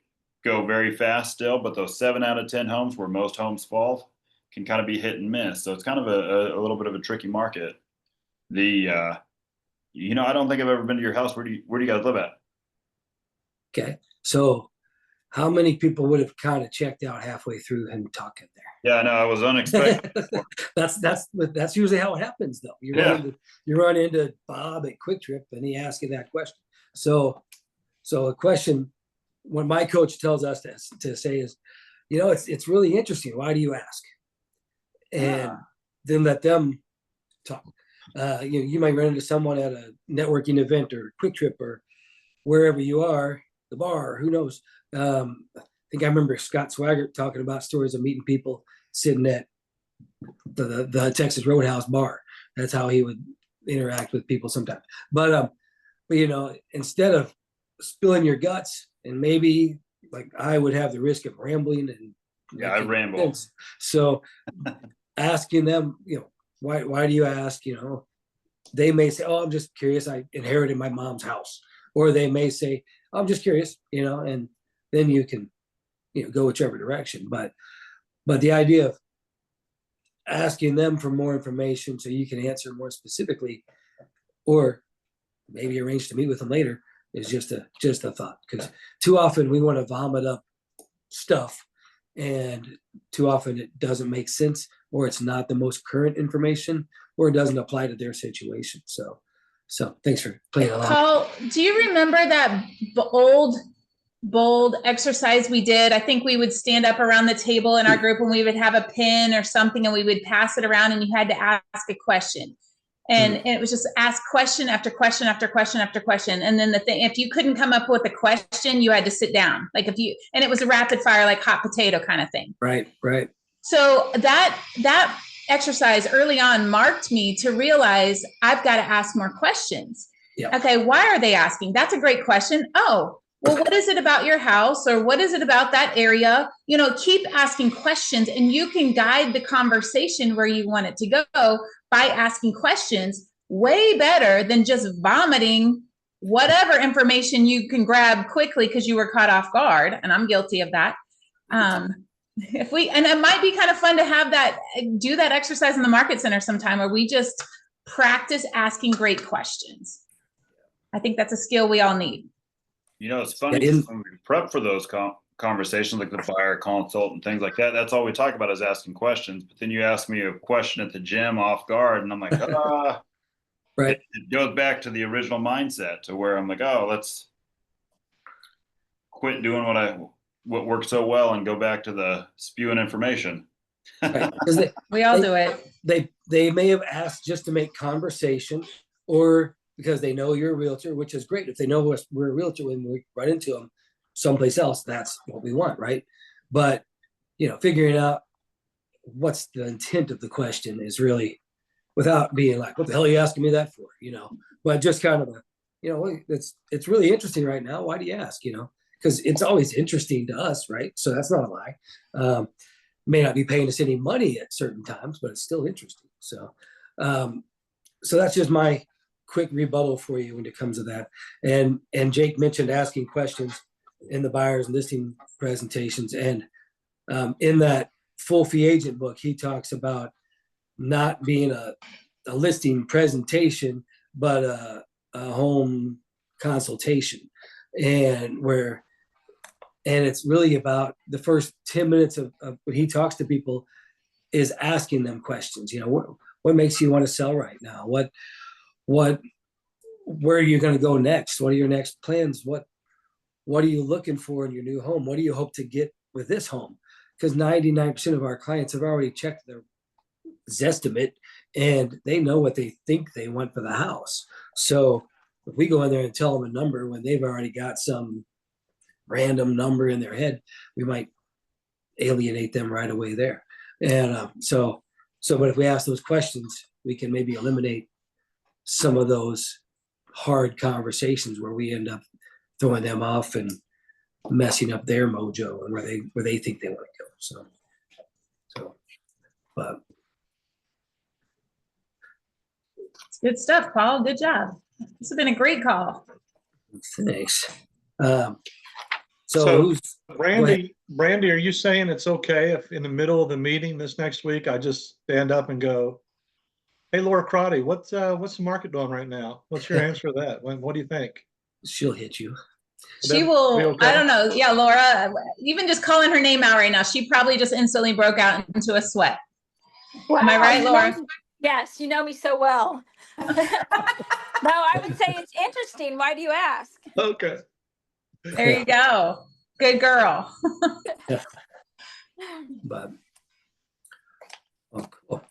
go very fast still, but those 7 out of 10 homes where most homes fall can kind of be hit and miss. So it's kind of a little bit of a tricky market. I don't think I've ever been to your house. Where do you guys live at? Okay. So how many people would have kind of checked out halfway through him talking there? Yeah, no, I was unexpected. That's usually how it happens though. You run into Bob at Quick Trip and he asks you that question. So a question, what my coach tells us to say is, it's really interesting. Why do you ask? And then let them talk. You might run into someone at a networking event or Quick Trip or wherever you are, the bar, who knows? I think I remember Scott Swaggart talking about stories of meeting people sitting at the Texas Roadhouse bar. That's how he would interact with people sometimes. But instead of spilling your guts, and maybe like I would have the risk of rambling and I ramble. So asking them, why do you ask? They may say, oh, I'm just curious. I inherited my mom's house. Or they may say, I'm just curious, and then you can, go whichever direction. But the idea of asking them for more information so you can answer more specifically, or maybe arrange to meet with them later, is just a thought. Because too often we want to vomit up stuff, and too often it doesn't make sense, or it's not the most current information, or it doesn't apply to their situation. So thanks for playing along. Paul, do you remember that old bold exercise we did? I think we would stand up around the table in our group and we would have a pin or something and we would pass it around and you had to ask a question. And it was just ask question after question after question after question. And then if you couldn't come up with a question, you had to sit down. And it was a rapid fire, like hot potato kind of thing. Right. So that exercise early on marked me to realize I've got to ask more questions. Yeah. Okay, why are they asking? That's a great question. Oh, well, what is it about your house, or what is it about that area? Keep asking questions, and you can guide the conversation where you want it to go by asking questions way better than just vomiting whatever information you can grab quickly because you were caught off guard. And I'm guilty of that. And it might be kind of fun to do that exercise in the market center sometime where we just practice asking great questions. I think that's a skill we all need. It's funny when we prep for those conversations, like the buyer consult and things like that. That's all we talk about is asking questions. But then you ask me a question at the gym off guard, and I'm like, right. It goes back to the original mindset to where I'm like, let's quit doing what worked so well and go back to the spewing information. Right. We all do it. They may have asked just to make conversation, or because they know you're a realtor, which is great. If they know we're a realtor when we run into them someplace else, that's what we want, right? But figuring out what's the intent of the question is really, without being like, what the hell are you asking me that for? But just kind of you know, it's really interesting right now. Why do you ask? You know, because it's always interesting to us, right? So that's not a lie. May not be paying us any money at certain times, but it's still interesting. So, so that's just my quick rebuttal for you when it comes to that. And Jake mentioned asking questions in the buyer's listing presentations, and in that full fee agent book, he talks about not being a listing presentation, but a home consultation, and it's really about the first 10 minutes of when he talks to people is asking them questions. You know, what makes you want to sell right now? Where are you going to go next? What are your next plans? What are you looking for in your new home? What do you hope to get with this home? Because 99% of our clients have already checked their Zestimate and they know what they think they want for the house. So if we go in there and tell them a number when they've already got some random number in their head, we might alienate them right away there. And but if we ask those questions, we can maybe eliminate some of those hard conversations where we end up throwing them off and messing up their mojo and where they think they want to go. But Good stuff, Paul. Good job. This has been a great call. thanks. So who's Brandy, are you saying it's okay if in the middle of the meeting this next week, I just stand up and go, "Hey, Laura Crotty, what's the market doing right now? What's your answer to that? What do you think?" she'll hit you. She will, okay? I don't know. Yeah, Laura, even just calling her name out right now, she probably just instantly broke out into a sweat. Wow, am I right, Laura? Yes, you know me so well. No, I would say it's interesting. Why do you ask? Okay. There you go. Good girl. But cool.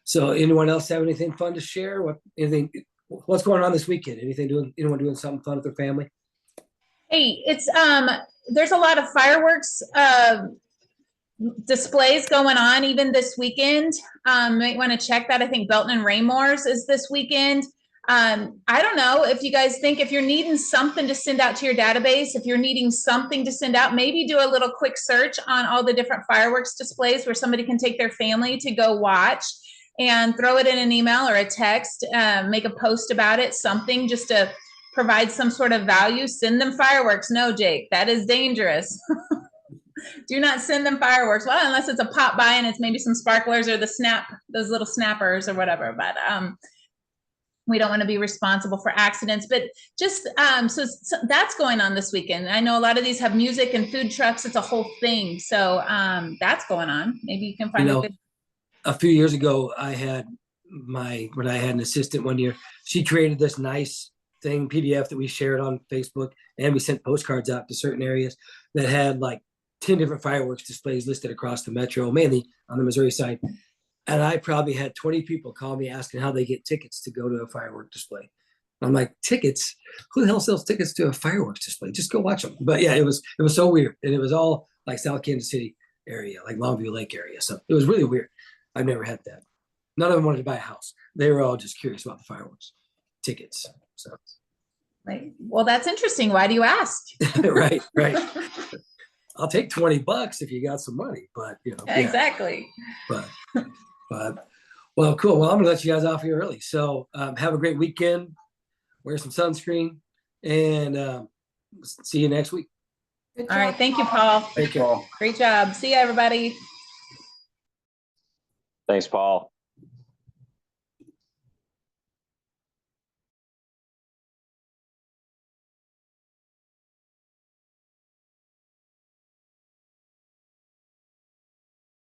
So anyone else have anything fun to share? What's going on this weekend? Anyone doing something fun with their family? Hey, it's there's a lot of fireworks displays going on even this weekend. Might want to check that. I think Belton and Raymores is this weekend. I don't know if you guys think if you're needing something to send out to your database, if you're needing something to send out, maybe do a little quick search on all the different fireworks displays where somebody can take their family to go watch and throw it in an email or a text, make a post about it, something just to provide some sort of value. Send them fireworks. No, Jake, that is dangerous. Do not send them fireworks. Well, unless it's a pop by and it's maybe some sparklers or those little snappers or whatever. But we don't want to be responsible for accidents. But just so that's going on this weekend. I know a lot of these have music and food trucks. It's a whole thing. So that's going on. Maybe you can find a few years ago, when I had an assistant one year, she created this nice thing, PDF that we shared on Facebook, and we sent postcards out to certain areas that had like 10 different fireworks displays listed across the metro, mainly on the Missouri side. And I probably had 20 people call me asking how they get tickets to go to a firework display. I'm like, tickets? Who the hell sells tickets to a fireworks display? Just go watch them. But yeah, it was so weird. And it was all like South Kansas City area, like Longview Lake area. So it was really weird. I've never had that. None of them wanted to buy a house. They were all just curious about the fireworks tickets. So, right. Well, that's interesting. Why do you ask? right. I'll take $20 if you got some money, but yeah. Exactly. But well, cool. Well, I'm gonna let you guys off here early. So have a great weekend. Wear some sunscreen, and see you next week. All right. Thank you, Paul. Thank you all. Great job. See you, everybody. Thanks, Paul.